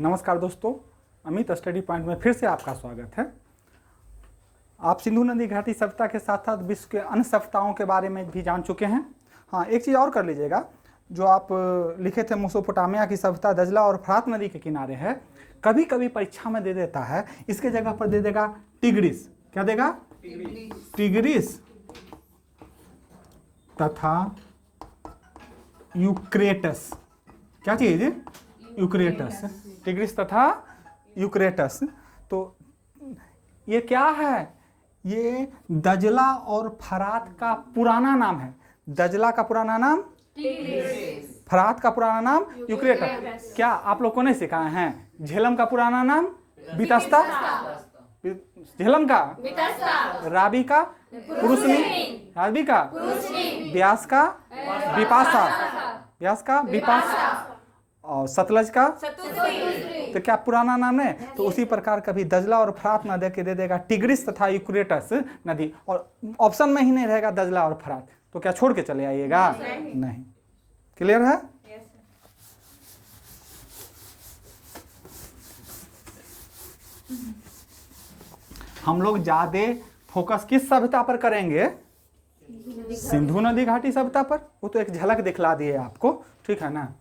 नमस्कार दोस्तों, Amit study point में फिर से आपका स्वागत है। आप सिंधु नदी घाटी सभ्यता के साथ साथ विश्व के अन्य सभ्यताओं के बारे में भी जान चुके हैं। हाँ, एक चीज़ और कर लीजिएगा, जो आप लिखे थे मेसोपोटामिया की सभ्यता दजला और फरात नदी के किनारे है, कभी कभी परीक्षा में दे देता है, इसके जगह पर दे देगा टिग्रिस। क्या देगा? टिग्रिस तथा यूक्रेटस। क्या चीज? यूक्रेटस। टिग्रिस तथा यूक्रेटस। तो ये क्या है? ये दजला और फरात का पुराना नाम है। दजला का पुराना नाम टिग्रिस, फरात का पुराना नाम यूक्रेटस। क्या आप लोग को नहीं सिखाए हैं? झेलम का पुराना नाम बितस्ता, झेलम का राबी का पुरुषनी, राबी का ब्यास का विपाशा, ब्यास का विपाशा, और सतलज का तो क्या पुराना नाम है? तो उसी प्रकार कभी दजला और फरात न दे के दे देगा टिग्रिस तथा यूक्रेटस नदी, और ऑप्शन में ही नहीं रहेगा दजला और फरात। तो क्या छोड़ के चले आइएगा? नहीं। क्लियर है? हम लोग ज्यादा फोकस किस सभ्यता पर करेंगे? सिंधु नदी घाटी सभ्यता पर। वो तो एक झलक दिखला दिए आपको, ठीक है ना।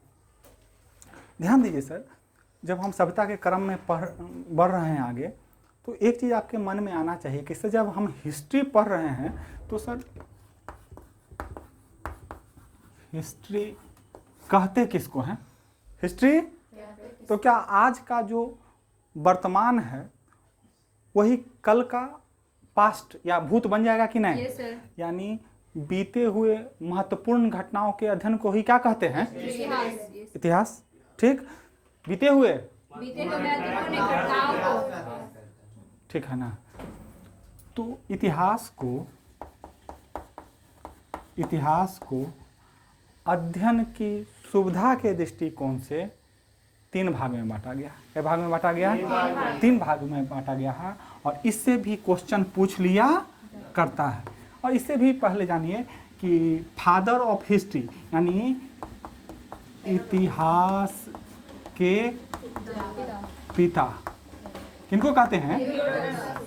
ध्यान दीजिए सर, जब हम सभ्यता के क्रम में बढ़ रहे हैं आगे, तो एक चीज़ आपके मन में आना चाहिए कि सर जब हम हिस्ट्री पढ़ रहे हैं तो सर हिस्ट्री कहते किसको हैं? हिस्ट्री। तो क्या आज का जो वर्तमान है वही कल का पास्ट या भूत बन जाएगा कि नहीं? यानी बीते हुए महत्वपूर्ण घटनाओं के अध्ययन को ही क्या कहते हैं? इतिहास। ठीक, बीते हुए ठीक है ना। तो इतिहास को अध्ययन की सुविधा के दृष्टिकोण से 3 भाग में बांटा गया। क्या भाग में बांटा गया? 3 भाग में बांटा गया है। और इससे भी क्वेश्चन पूछ लिया करता है। और इससे भी पहले जानिए कि फादर ऑफ हिस्ट्री यानी इतिहास के पिता किनको कहते हैं?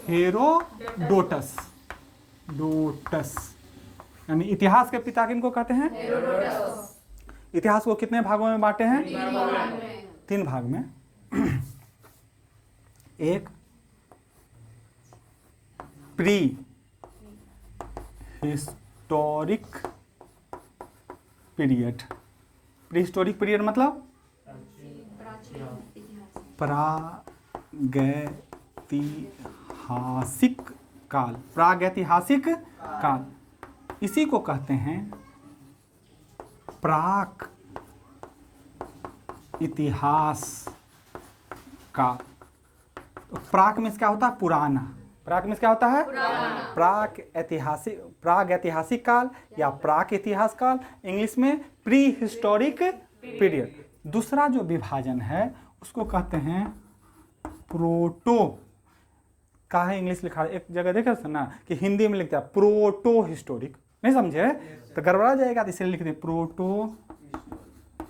हेरोडोटस। यानी इतिहास के पिता किनको कहते हैं? इतिहास को कितने भागों में बांटे हैं? 3 भाग में। एक pre historic period. Pre historic period मतलब प्रागैतिहासिक काल। प्रागैतिहासिक काल, इसी को कहते हैं प्राक इतिहास काल। तो प्राक में क्या होता है? पुराना। प्राक में क्या होता है? प्राग ऐतिहासिक काल या प्राक इतिहास काल, इंग्लिश में प्री हिस्टोरिक पीरियड। दूसरा जो विभाजन है उसको कहते हैं प्रोटो। का है इंग्लिश लिखा है, एक जगह देखा था ना कि हिंदी में लिखता है प्रोटो हिस्टोरिक, नहीं समझे तो गड़बड़ा जाएगा, तो इसलिए लिख दे प्रोटो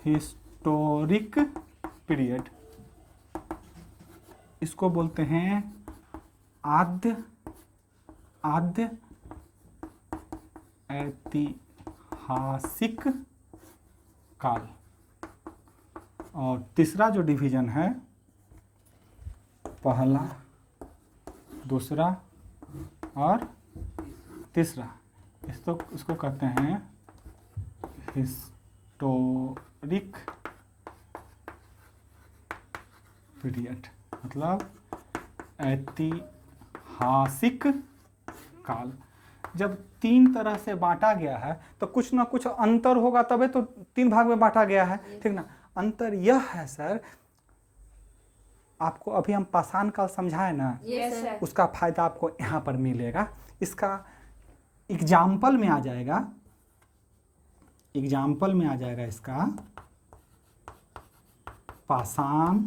हिस्टोरिक पीरियड। इसको बोलते हैं आद्य ऐतिहासिक काल। और तीसरा जो डिवीजन है, पहला, दूसरा और तीसरा, इसको कहते हैं हिस्टोरिक पीरियड, मतलब ऐतिहासिक काल। जब 3 तरह से बांटा गया है तो कुछ ना कुछ अंतर होगा, तभी तो 3 भाग में बांटा गया है, ठीक ना। अंतर यह है सर, आपको अभी हम पाषाण काल समझाए ना, उसका फायदा आपको यहाँ पर मिलेगा। इसका एग्जाम्पल में आ जाएगा, इसका पाषाण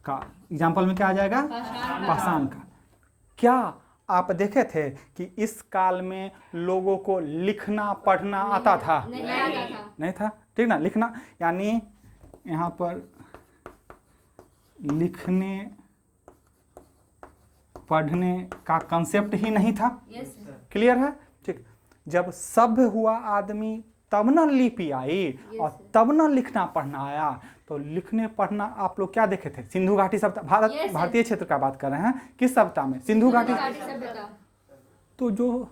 काल। एग्जाम्पल में क्या आ जाएगा? पाषाण काल। क्या आप देखे थे कि इस काल में लोगों को लिखना पढ़ना आता था? नहीं आता था। नहीं था, ठीक ना। लिखना यानी यहाँ पर लिखने पढ़ने का कंसेप्ट ही नहीं था। क्लियर है, ठीक। जब सभ्य हुआ आदमी तब न लिपि आई और तब न लिखना पढ़ना आया। तो लिखने पढ़ना आप लोग क्या देखे थे, सिंधु घाटी सभ्यता, भारतीय क्षेत्र का बात कर रहे हैं, किस सभ्यता में, सिंधु घाटी। तो जो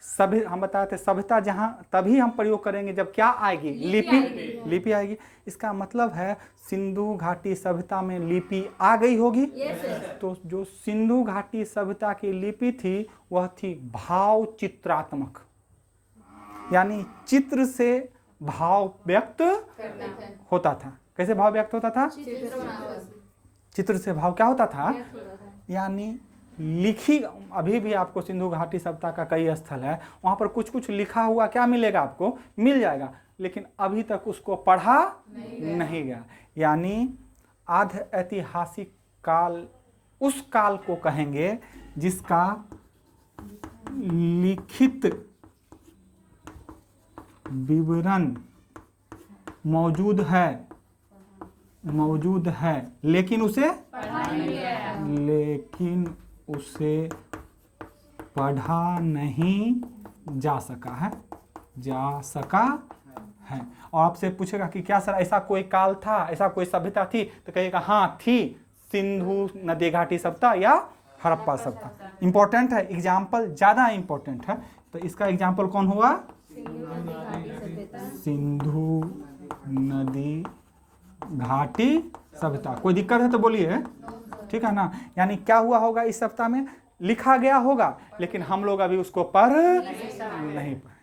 सभ्य हम बताए थे सभ्यता जहाँ तभी हम प्रयोग करेंगे जब क्या आएगी, लिपि आएगी। इसका मतलब है सिंधु घाटी सभ्यता में लिपि आ गई होगी। तो जो सिंधु घाटी सभ्यता की लिपि थी वह थी भाव चित्रात्मक, यानी चित्र से भाव व्यक्त होता था। कैसे भाव व्यक्त होता था, चित्र से भाव क्या होता था, यानी लिखी। अभी भी आपको सिंधु घाटी सभ्यता का कई स्थल है, वहाँ पर कुछ कुछ लिखा हुआ क्या मिलेगा, आपको मिल जाएगा, लेकिन अभी तक उसको पढ़ा नहीं गया। यानी आध ऐतिहासिक काल उस काल को कहेंगे जिसका लिखित विवरण मौजूद है लेकिन उसे पढ़ा नहीं जा सका है। और आपसे पूछेगा कि क्या सर ऐसा कोई काल था, ऐसा कोई सभ्यता थी, तो कहेगा हाँ थी, सिंधु नदी घाटी सभ्यता या हड़प्पा सभ्यता। इंपॉर्टेंट है, एग्जाम्पल ज़्यादा इंपॉर्टेंट है। तो इसका एग्जाम्पल कौन हुआ, सिंधु नदी घाटी सभ्यता। कोई दिक्कत है तो बोलिए, ठीक है ना। यानी क्या हुआ होगा, इस सप्ताह में लिखा गया होगा लेकिन हम लोग अभी उसको पढ़ नहीं पाए।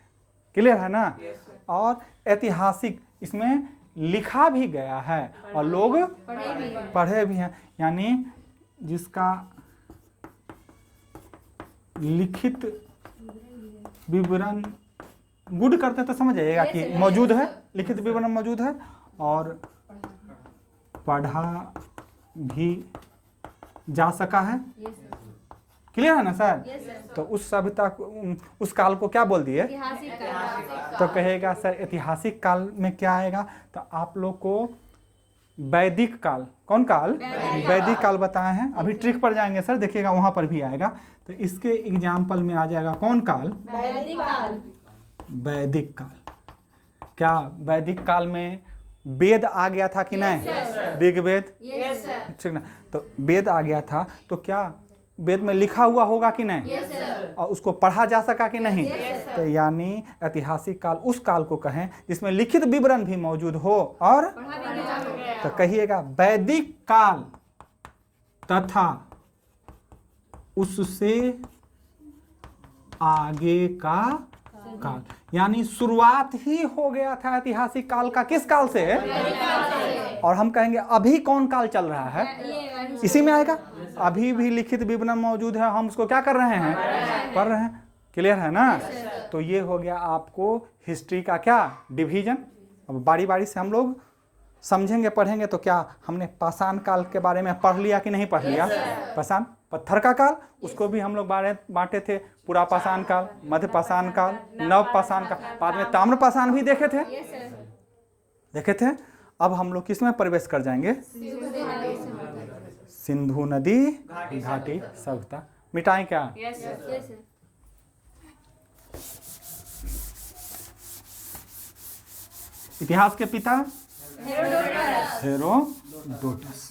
क्लियर है ना। और ऐतिहासिक इसमें लिखा भी गया है और लोग पढ़े भी हैं, यानी जिसका लिखित विवरण गुड करते तो समझ जाइएगा कि मौजूद है, लिखित विवरण मौजूद है और पढ़ा भी जा सका है। क्लियर है ना सर। तो उस सभ्यता को, उस काल को क्या बोल दिए, तो कहेगा सर ऐतिहासिक काल में क्या आएगा, तो आप लोग को वैदिक काल, कौन काल, वैदिक काल बताए हैं। अभी ट्रिक पर जाएंगे सर, देखिएगा वहां पर भी आएगा। तो इसके एग्जाम्पल में आ जाएगा कौन काल, वैदिक काल। क्या वैदिक काल में वेद आ गया था कि नहीं, ऋग वेद, ठीक ना। तो वेद आ गया था तो क्या वेद में लिखा हुआ होगा कि नहीं, और उसको पढ़ा जा सका कि नहीं। तो यानी ऐतिहासिक काल उस काल को कहें जिसमें लिखित विवरण भी मौजूद हो और तो कहिएगा वैदिक काल तथा उससे आगे का काल, यानी शुरुआत ही हो गया था ऐतिहासिक काल का, किस काल से, और हम कहेंगे अभी कौन काल चल रहा है, इसी में आएगा। अभी भी लिखित विवरण मौजूद है, हम उसको क्या कर रहे हैं, पढ़ रहे हैं। क्लियर है ना। तो ये हो गया आपको हिस्ट्री का क्या डिवीजन। अब बारी बारी से हम लोग समझेंगे, पढ़ेंगे। तो क्या हमने पाषाण काल के बारे में पढ़ लिया कि नहीं पढ़ लिया, पाषाण पत्थर का काल, उसको भी हम लोग बांटे थे, पूरा पाषाण काल, मध्य पाषाण काल, नव पाषाण काल, बाद में ताम्र पाषाण भी देखे थे। अब हम लोग किस में प्रवेश कर जाएंगे, सिंधु नदी घाटी सभ्यता। मिटाएं क्या, इतिहास के पिता हेरोडोटस।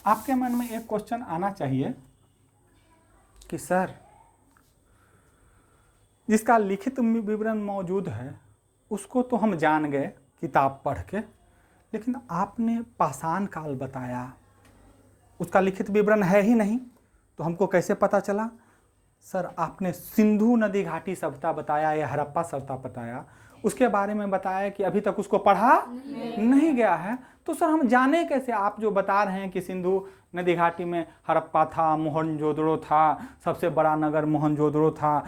आपके मन में एक क्वेश्चन आना चाहिए कि सर जिसका लिखित विवरण मौजूद है उसको तो हम जान गए किताब पढ़ के, लेकिन आपने पाषाण काल बताया, उसका लिखित विवरण है ही नहीं, तो हमको कैसे पता चला। सर आपने सिंधु नदी घाटी सभ्यता बताया या हड़प्पा सभ्यता बताया, उसके बारे में बताया कि अभी तक उसको पढ़ा नहीं गया है, तो सर हम जाने कैसे। आप जो बता रहे हैं कि सिंधु नदी घाटी में हड़प्पा था, मोहनजोदड़ो था, सबसे बड़ा नगर मोहनजोदड़ो था,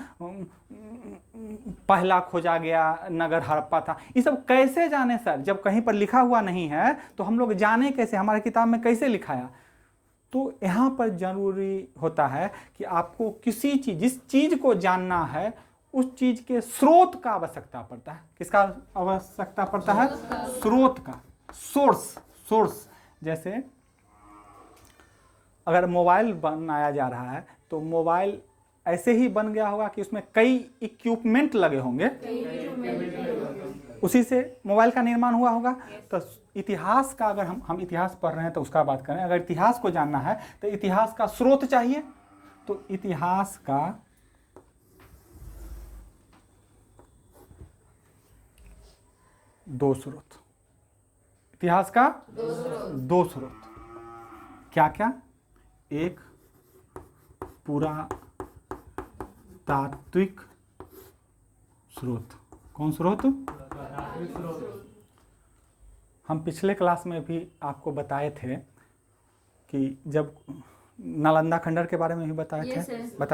पहला खोजा गया नगर हड़प्पा था, ये सब कैसे जाने सर, जब कहीं पर लिखा हुआ नहीं है तो हम लोग जाने कैसे, हमारे किताब में कैसे लिखाया। तो यहाँ पर जरूरी होता है कि आपको किसी चीज़, जिस चीज़ को जानना है उस चीज के स्रोत का आवश्यकता पड़ता है। किसका आवश्यकता पड़ता है? स्रोत का, सोर्स। जैसे अगर मोबाइल बनाया जा रहा है तो मोबाइल ऐसे ही बन गया होगा कि उसमें कई इक्विपमेंट लगे होंगे, उसी से मोबाइल का निर्माण हुआ होगा। तो इतिहास का, अगर हम इतिहास पढ़ रहे हैं तो उसका बात करें, अगर इतिहास को जानना है तो इतिहास का स्रोत चाहिए। तो इतिहास का दो स्रोत, इतिहास का दो स्रोत क्या क्या? एक पुरातात्विक स्रोत। कौन स्रोत? हम पिछले क्लास में भी आपको बताए थे कि जब नालंदा खंडर के बारे में भी बताए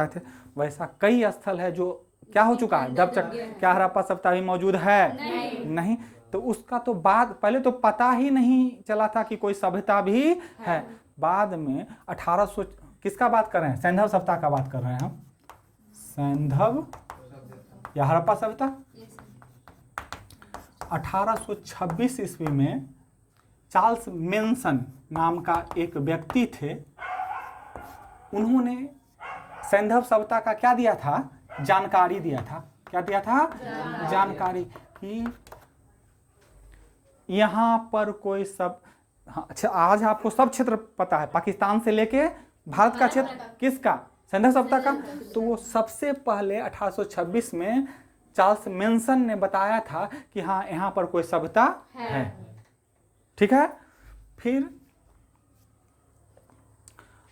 थे। वैसा कई स्थल है जो क्या हो चुका है, दब चुका। क्या हड़प्पा सभ्यता भी मौजूद है? नहीं। तो उसका तो बाद, पहले तो पता ही नहीं चला था कि कोई सभ्यता भी है। बाद में 1800, किसका बात कर रहे हैं? सैंधव सभ्यता का बात कर रहे हैं हम। सैंधव या हड़प्पा सभ्यता। 1826 ईस्वी में चार्ल्स मेंसन नाम का एक व्यक्ति थे। उन्होंने सैंधव सभ्यता का क्या दिया था? जानकारी दिया था। क्या दिया था? जानकारी कि यहाँ पर कोई सब, अच्छा आज आपको सब क्षेत्र पता है, पाकिस्तान से लेके भारत का क्षेत्र किसका? सैंधव सभ्यता का। तो वो सबसे पहले 1826 में चार्ल्स मेंसन ने बताया था कि हाँ यहाँ पर कोई सभ्यता है। ठीक है। फिर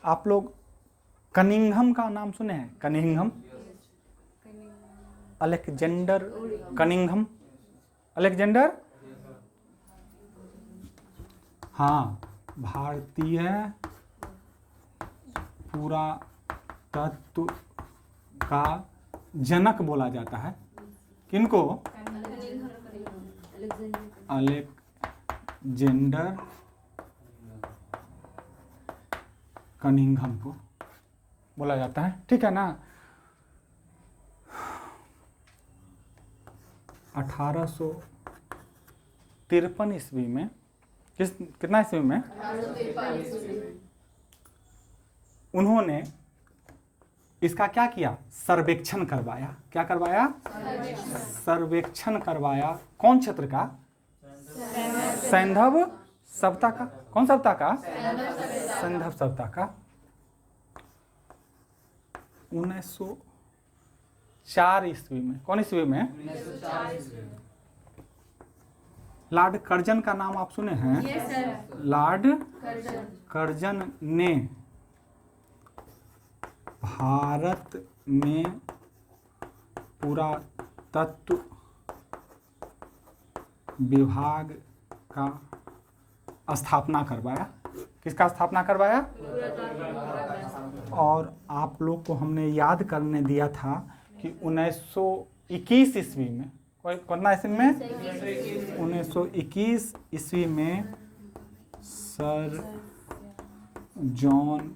आप लोग कनिंघम का नाम सुने हैं? कनिंघम, अलेक्जेंडर कनिंघम, अलेक्जेंडर, हाँ, भारतीय पुरातत्व का जनक बोला जाता है। किनको? अलेक्जेंडर कनिंघम को बोला जाता है। ठीक है ना। 1853 ईस्वी में, कितना ईस्वी में? उन्होंने इसका क्या किया? सर्वेक्षण करवाया। क्या करवाया? सर्वेक्षण करवाया। कौन क्षेत्र का? सैंधव सभ्यता का। कौन सभ्यता का? सैंधव सभ्यता का। 1904 ईस्वी में। कौन ईस्वी में? 1904। लॉर्ड कर्जन का नाम आप सुने हैं? yes, लॉर्ड कर्जन ने भारत में पुरातत्व विभाग का स्थापना करवाया। किसका स्थापना करवाया? और आप लोग को हमने याद करने दिया था कि 1921 ईस्वी में, कितना ईस्वी में? 1921 ईस्वी में सर जॉन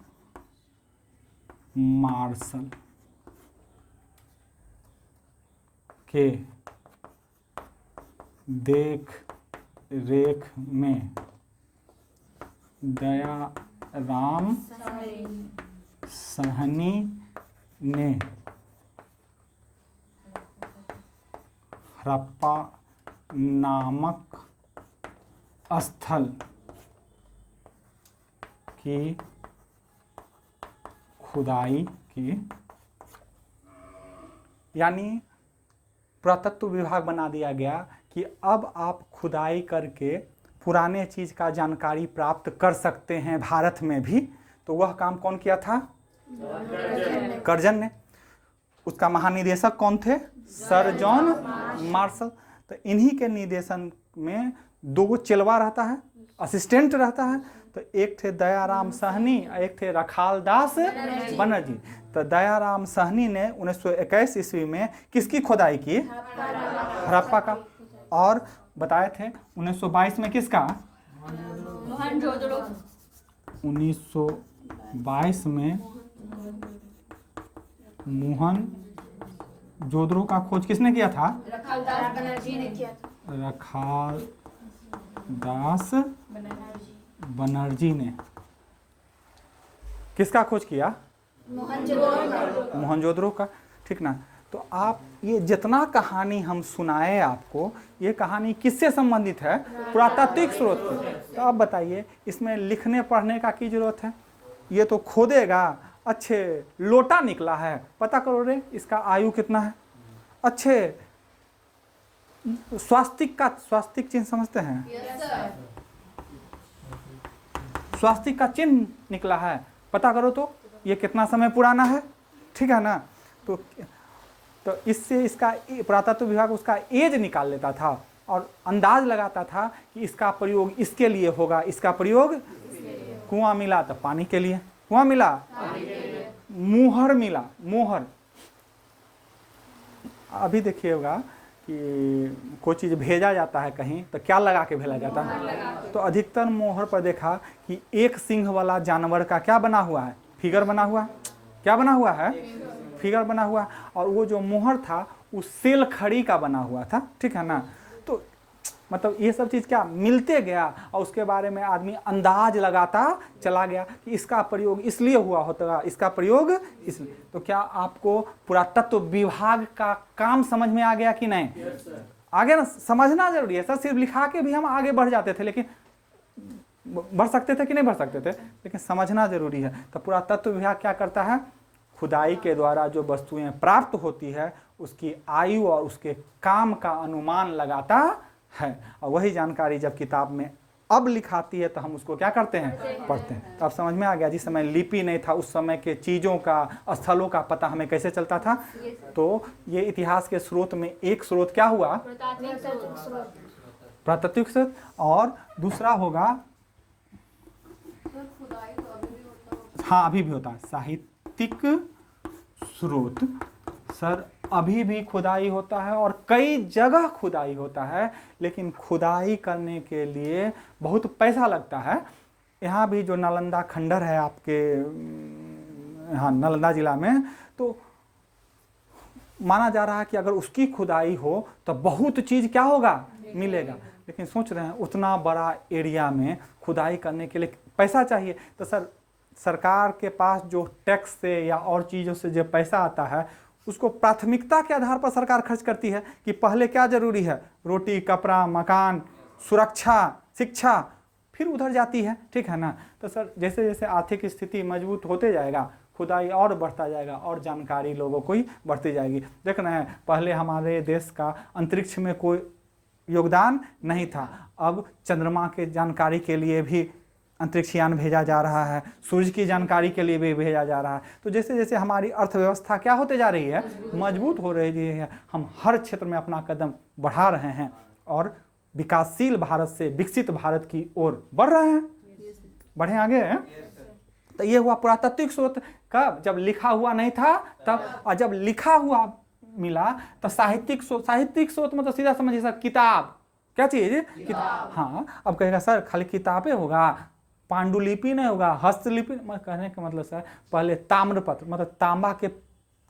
मार्शल के देख रेख में दयाराम साहनी ने हड़प्पा नामक स्थल की खुदाई की। यानी पुरातत्व विभाग बना दिया गया कि अब आप खुदाई करके पुराने चीज का जानकारी प्राप्त कर सकते हैं भारत में भी। तो वह काम कौन किया था? कर्जन ने। उसका महानिदेशक कौन थे? Sir John Marshall. तो इन्हीं के निर्देशन में दो चेलवा रहता है, असिस्टेंट रहता है। तो एक थे दयाराम साहनी, एक थे रखाल दास बनर्जी। तो दयाराम साहनी ने 1921 ईस्वी में किसकी खुदाई की? हड़प्पा का। और बताए थे 1922 में किसका? 1922 में जोधरो का खोज किसने किया था? रखालदास बनर्जी ने किया था। रखालदास बनर्जी ने किसका खोज किया? मोहनजोदड़ो का। ठीक ना। तो आप ये जितना कहानी हम सुनाए आपको, ये कहानी किससे संबंधित है? पुरातात्विक स्रोत से। तो आप बताइए इसमें लिखने पढ़ने का की जरूरत है? ये तो खोदेगा, अच्छे लोटा निकला है, पता करो रे इसका आयु कितना है। अच्छे स्वास्तिक चिन्ह समझते हैं? स्वास्तिक का चिन्ह निकला है, पता करो तो ये कितना समय पुराना है। ठीक है ना। तो इससे इसका पुरातत्व विभाग उसका एज निकाल लेता था और अंदाज लगाता था कि इसका प्रयोग इसके लिए होगा, इसका प्रयोग कुआं मिला तो पानी के लिए, कुआं मिला मुहर मिला, मोहर। अभी देखिएगा कि कोई चीज़ भेजा जाता है कहीं तो क्या लगा के भेजा जाता है? तो अधिकतर मोहर पर देखा कि एक सिंह वाला जानवर का क्या बना हुआ है? फिगर बना हुआ। क्या बना हुआ है? फिगर बना हुआ। और वो जो मोहर था वो सेल खड़ी का बना हुआ था। ठीक है ना। तो मतलब ये सब चीज़ क्या मिलते गया और उसके बारे में आदमी अंदाज लगाता चला गया कि इसका प्रयोग इसलिए हुआ होता, इसका प्रयोग इसलिए। तो क्या आपको पुरातत्व विभाग का काम समझ में आ गया कि नहीं? आगे ना समझना जरूरी है सर। सिर्फ लिखा के भी हम आगे बढ़ जाते थे, लेकिन बढ़ सकते थे कि नहीं बढ़ सकते थे, लेकिन समझना जरूरी है। तो पुरातत्व विभाग क्या करता है? खुदाई के द्वारा जो वस्तुएं प्राप्त होती है उसकी आयु और उसके काम का अनुमान लगाता है। और वही जानकारी जब किताब में अब लिखाती है तो हम उसको क्या करते हैं? पढ़ते हैं। तो अब समझ में आ गया। जिस समय लिपि नहीं था उस समय के चीज़ों का, स्थलों का पता हमें कैसे चलता था? तो ये इतिहास के स्रोत में एक स्रोत क्या हुआ? पुरातात्विक स्रोत। और दूसरा होगा, हाँ अभी भी होता है, साहित्यिक स्रोत। सर अभी भी खुदाई होता है और कई जगह खुदाई होता है, लेकिन खुदाई करने के लिए बहुत पैसा लगता है। यहाँ भी जो नालंदा खंडर है आपके यहाँ नालंदा जिला में, तो माना जा रहा है कि अगर उसकी खुदाई हो तो बहुत चीज़ क्या होगा? मिलेगा। लेकिन सोच रहे हैं उतना बड़ा एरिया में खुदाई करने के लिए पैसा चाहिए। तो सर सरकार के पास जो टैक्स से या और चीज़ों से जो पैसा आता है उसको प्राथमिकता के आधार पर सरकार खर्च करती है कि पहले क्या जरूरी है? रोटी, कपड़ा, मकान, सुरक्षा, शिक्षा, फिर उधर जाती है। ठीक है ना। तो सर जैसे जैसे आर्थिक स्थिति मजबूत होते जाएगा, खुदाई और बढ़ता जाएगा और जानकारी लोगों को ही बढ़ती जाएगी। देख रहे हैं पहले हमारे देश का अंतरिक्ष में कोई योगदान नहीं था, अब चंद्रमा के जानकारी के लिए भी अंतरिक्षयान भेजा जा रहा है, सूर्य की जानकारी के लिए भी भेजा जा रहा है। तो जैसे जैसे हमारी अर्थव्यवस्था क्या होते जा रही है? मजबूत हो रही है। हम हर क्षेत्र में अपना कदम बढ़ा रहे हैं और विकासशील भारत से विकसित भारत की ओर बढ़ रहे हैं। बढ़े आगे हैं। तो ये हुआ पुरातात्विक स्रोत। कब? जब लिखा हुआ नहीं था तब। और जब लिखा हुआ मिला तो साहित्यिक स्रोत मतलब सीधा समझिए सर किताब। क्या चीज? किताब। हाँ। अब कहेगा सर खाली किताबें होगा, पांडुलिपि नहीं होगा, हस्तलिपि? कहने का मतलब सर पहले ताम्रपत्र मतलब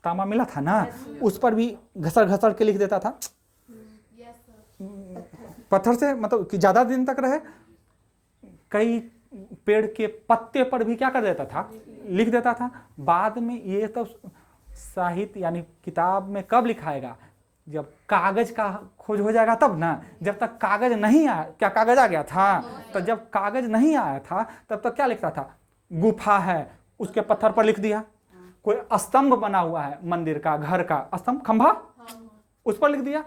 तांबा मिला था ना, उस पर भी घसर के लिख देता था पत्थर से, मतलब कि ज्यादा दिन तक रहे। कई पेड़ के पत्ते पर भी क्या कर देता था? लिख देता था। बाद में ये तो साहित्य यानी किताब में कब लिखाएगा? जब कागज का खोज हो जाएगा तब ना। जब तक कागज नहीं आया, क्या कागज आ गया था? तो जब कागज नहीं आया था तब तक क्या लिखता था? गुफा है, उसके पत्थर पर लिख दिया। कोई स्तंभ बना हुआ है मंदिर का, घर का स्तंभ, खंभा, उस पर लिख दिया।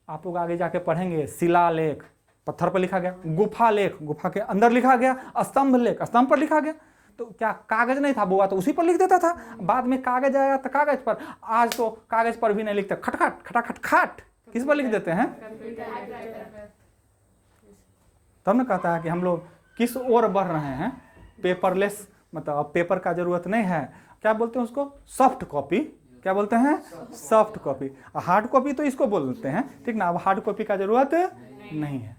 आप लोग आगे जाके पढ़ेंगे शिलालेख, पत्थर पर लिखा गया। गुफा लेख, गुफा के अंदर लिखा गया। स्तंभ लेख, स्तंभ पर लिखा गया। तो क्या कागज नहीं था बुआ तो उसी पर लिख देता था। बाद में कागज आया तो कागज पर। आज तो कागज पर भी नहीं लिखते, खटखट खटाखट खाट किस पर लिख देते हैं? तब ना कहता है कि हम लोग किस ओर बढ़ रहे हैं? पेपरलेस, मतलब पेपर का जरूरत नहीं है। क्या बोलते हैं उसको? Soft copy. क्या बोलते हैं? Soft copy. हार्ड कॉपी तो इसको बोलते हैं। ठीक ना। अब हार्ड कॉपी का जरूरत नहीं है।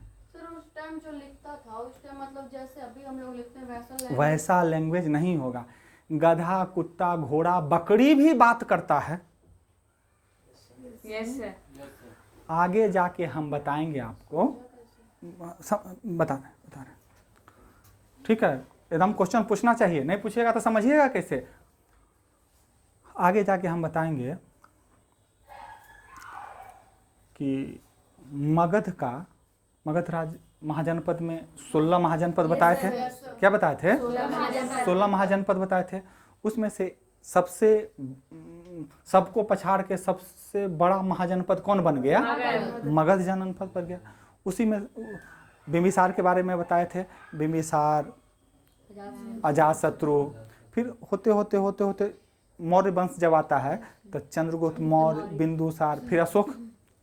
जो लिखता था उस टाइम मतलब जैसे अभी हम लोग लिखते हैं वैसा लैंग्वेज नहीं होगा। गधा, कुत्ता, घोड़ा, बकरी भी बात करता है। Yes sir. आगे जाके हम बताएंगे आपको, बता रहे, ठीक है। एकदम क्वेश्चन पूछना चाहिए, नहीं पूछिएगा तो समझिएगा कैसे। आगे जाके हम बताएंगे कि मगध राज महाजनपद में 16 महाजनपद बताए थे। क्या बताए थे? 16 महाजनपद बताए थे। उसमें से सबसे सबको पछाड़ के सबसे बड़ा महाजनपद कौन बन गया? मगध जनपद बन गया। उसी में बिंबिसार के बारे में बताए थे। बिंबिसार, अजातशत्रु, फिर होते होते होते होते मौर्य वंश जब आता है तो चंद्रगुप्त मौर्य, बिंदुसार, फिर अशोक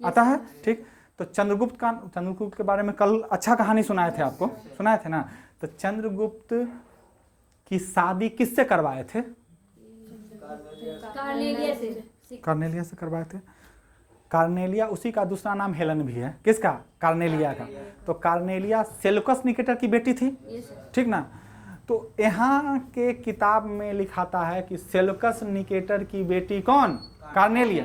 आता है, ठीक। तो चंद्रगुप्त के बारे में कल अच्छा कहानी सुनाए थे आपको, सुनाए थे ना। तो चंद्रगुप्त की शादी किससे करवाए थे? कार्नेलिया से करवाए थे। कार्नेलिया, उसी का दूसरा नाम हेलन भी है। किसका? कार्नेलिया का। तो कार्नेलिया सेल्यूकस निकेटर की बेटी थी, ठीक ना। तो यहाँ के किताब में लिखाता है कि सेल्यूकस निकेटर की बेटी कौन? कार्नेलिया।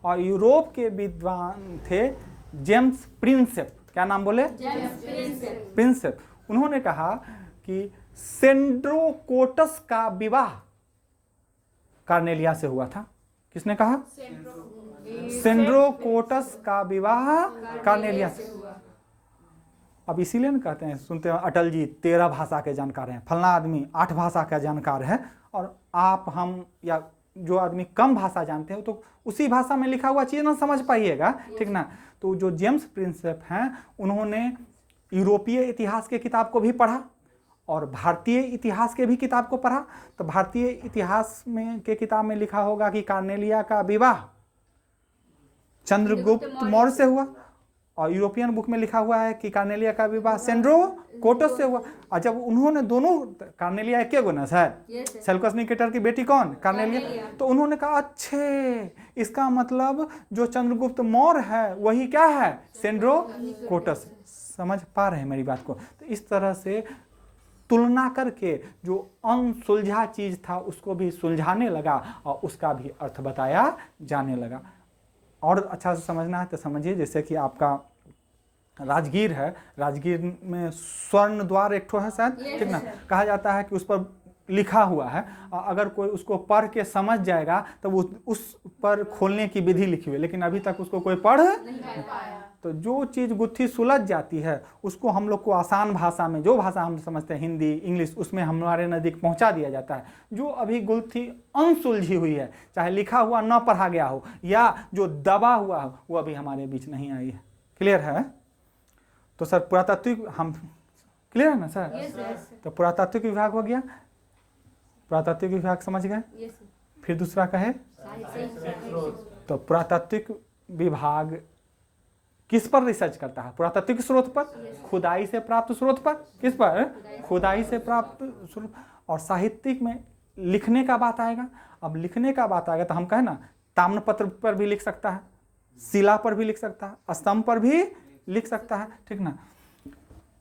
और यूरोप के विद्वान थे जेम्स प्रिंसेप। क्या नाम बोले? प्रिंसेप। उन्होंने कहा कि सेंड्रोकोटस का विवाह कार्नेलिया से हुआ था। किसने कहा? सेंड्रोकोटस का विवाह कार्नेलिया से। अब इसीलिए ना कहते हैं, सुनते हैं अटल जी 13 भाषा के जानकार हैं, फलना आदमी 8 भाषा का जानकार है, और आप, हम या जो आदमी कम भाषा जानते हो तो उसी भाषा में लिखा हुआ चीज़ ना समझ पाइएगा, ठीक ना। तो जो जेम्स प्रिंसेप हैं उन्होंने यूरोपीय इतिहास के किताब को भी पढ़ा और भारतीय इतिहास के भी किताब को पढ़ा। तो भारतीय इतिहास में के किताब में लिखा होगा कि कार्नेलिया का विवाह चंद्रगुप्त मौर्य से हुआ, और यूरोपियन बुक में लिखा हुआ है कि कार्नेलिया का विवाह सेंड्रोकोटस से हुआ। और जब उन्होंने दोनों, कार्नेलिया एक गो ना सर, सेल्यूकस निकेटर की बेटी कौन? कार्नेलिया। तो उन्होंने कहा अच्छे, इसका मतलब जो चंद्रगुप्त मौर्य है वही क्या है? सेंड्रोकोटस। समझ पा रहे हैं मेरी बात को? तो इस तरह से तुलना करके जो अनसुलझा चीज था उसको भी सुलझाने लगा और उसका भी अर्थ बताया जाने लगा। और अच्छा से समझना है तो समझिए, जैसे कि आपका राजगीर है, राजगीर में स्वर्ण द्वार एक ठो है शायद, ठीक ना। कहा जाता है कि उस पर लिखा हुआ है, अगर कोई उसको पढ़ के समझ जाएगा तो वो उस पर खोलने की विधि लिखी हुई है, लेकिन अभी तक उसको कोई पढ़ नहीं पाया। तो जो चीज़ गुत्थी सुलझ जाती है उसको हम लोग को आसान भाषा में, जो भाषा हम समझते हैं हिंदी, इंग्लिश, उसमें हमारे नज़दीक पहुंचा दिया जाता है। जो अभी गुत्थी अनसुलझी हुई है, चाहे लिखा हुआ न पढ़ा गया हो या जो दबा हुआ हो, वो अभी हमारे बीच नहीं आई है। क्लियर है? तो सर पुरातात्विक, हम क्लियर है ना सर? तो पुरातात्विक विभाग हो गया, पुरातात्विक विभाग समझ गए। फिर दूसरा का है, तो पुरातात्विक विभाग किस पर रिसर्च करता है? पुरातात्विक स्रोत पर, खुदाई से प्राप्त स्रोत पर। किस पर? खुदाई से प्राप्त स्रोत। और साहित्यिक में लिखने का बात आएगा। अब लिखने का बात आएगा तो हम कहें ना, ताम्रपत्र पर भी लिख सकता है, शिला पर भी लिख सकता है, स्तंभ पर भी लिख सकता है, ठीक ना।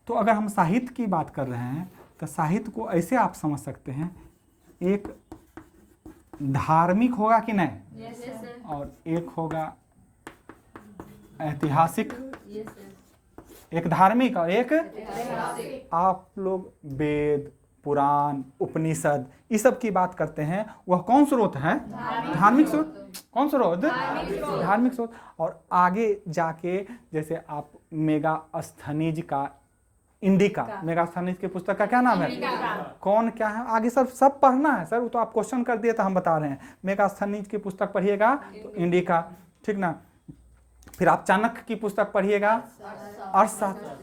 तो अगर हम साहित्य की बात कर रहे हैं तो साहित्य को ऐसे आप समझ सकते हैं, एक धार्मिक होगा कि नहीं, और एक होगा ऐतिहासिक। एक धार्मिक और एक आप लोग वेद, पुराण, उपनिषद, इस सब की बात करते हैं, वह कौन स्रोत है? धार्मिक स्रोत। कौन स्रोत? धार्मिक स्रोत। और आगे जाके जैसे आप मेगास्थनीज का, इंडिका, मेगास्थनीज की पुस्तक का क्या नाम है? कौन क्या है? आगे सब पढ़ना है सर, वो तो आप क्वेश्चन कर दिए तो हम बता रहे हैं। मेगास्थनीज की पुस्तक पढ़िएगा तो इंडिका, ठीक ना। फिर आप चाणक्य की पुस्तक पढ़िएगा, अर्थशास्त्र,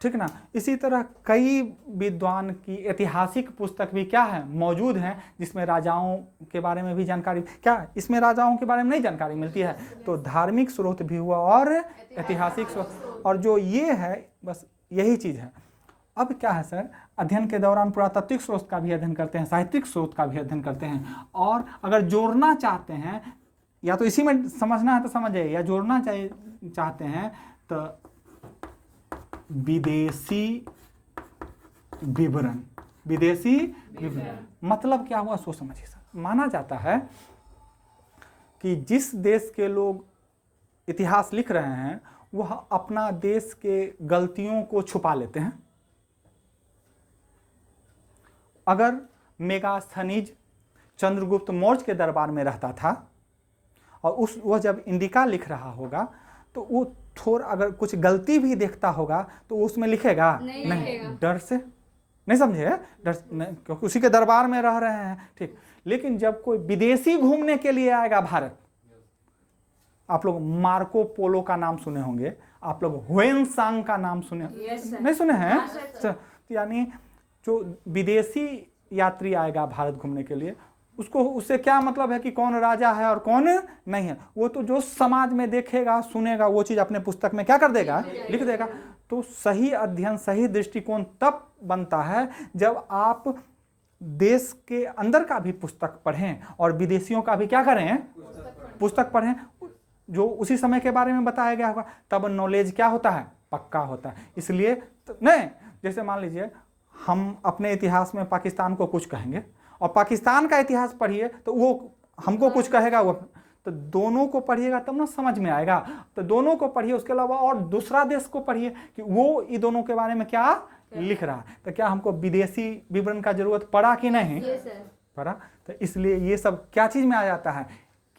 ठीक ना। इसी तरह कई विद्वान की ऐतिहासिक पुस्तक भी क्या है? मौजूद हैं, जिसमें राजाओं के बारे में भी जानकारी, क्या इसमें राजाओं के बारे में नहीं जानकारी मिलती है? तो धार्मिक स्रोत भी हुआ और ऐतिहासिक स्रोत, और जो ये है बस यही चीज़ है। अब क्या है सर, अध्ययन के दौरान पुरातात्विक स्रोत का भी अध्ययन करते हैं, साहित्यिक स्रोत का भी अध्ययन करते हैं, और अगर जोड़ना चाहते हैं, या तो इसी में समझना है तो समझिए, या जोड़ना चाहते हैं तो विदेशी विवरण। विदेशी विवरण मतलब क्या हुआ सो समझिए सर। माना जाता है कि जिस देश के लोग इतिहास लिख रहे हैं वह अपना देश के गलतियों को छुपा लेते हैं। अगर मेगास्थनीज चंद्रगुप्त मौर्य के दरबार में रहता था और वह जब इंडिका लिख रहा होगा तो वो थोड़ा अगर कुछ गलती भी देखता होगा तो वो उसमें लिखेगा नहीं, डर से, नहीं समझे, डर नहीं, क्योंकि उसी के दरबार में रह रहे हैं, ठीक। लेकिन जब कोई विदेशी घूमने के लिए आएगा भारत, आप लोग मार्को पोलो का नाम सुने होंगे, आप लोग हुएन सांग का नाम सुने नहीं सुने हैं? यानी जो विदेशी यात्री आएगा भारत घूमने के लिए, उसको उससे क्या मतलब है कि कौन राजा है और कौन नहीं है, वो तो जो समाज में देखेगा सुनेगा वो चीज़ अपने पुस्तक में क्या कर देगा, लिख देगा। तो सही अध्ययन सही दृष्टिकोण तब बनता है जब आप देश के अंदर का भी पुस्तक पढ़ें और विदेशियों का भी क्या करें, पुस्तक पढ़ें, जो उसी समय के बारे में बताया गया होगा, तब नॉलेज क्या होता है, पक्का होता है। इसलिए नहीं, जैसे मान लीजिए हम अपने इतिहास में पाकिस्तान को कुछ कहेंगे और पाकिस्तान का इतिहास पढ़िए तो वो हमको कुछ कहेगा, वो तो दोनों को पढ़िएगा तब ना समझ में आएगा। तो दोनों को पढ़िए, उसके अलावा और दूसरा देश को पढ़िए कि वो इन दोनों के बारे में क्या लिख रहा है। तो क्या हमको विदेशी विवरण का जरूरत पड़ा कि नहीं पड़ा? तो इसलिए ये सब क्या चीज़ में आ जाता है,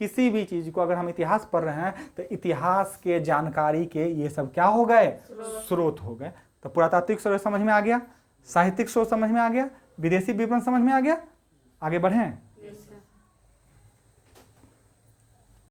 किसी भी चीज़ को अगर हम इतिहास पढ़ रहे हैं तो इतिहास के जानकारी के ये सब क्या हो गए, स्रोत हो गए। तो पुरातात्विक स्रोत समझ में आ गया, साहित्यिक स्रोत समझ में आ गया, विदेशी विवरण समझ में आ गया। आगे बढ़ें।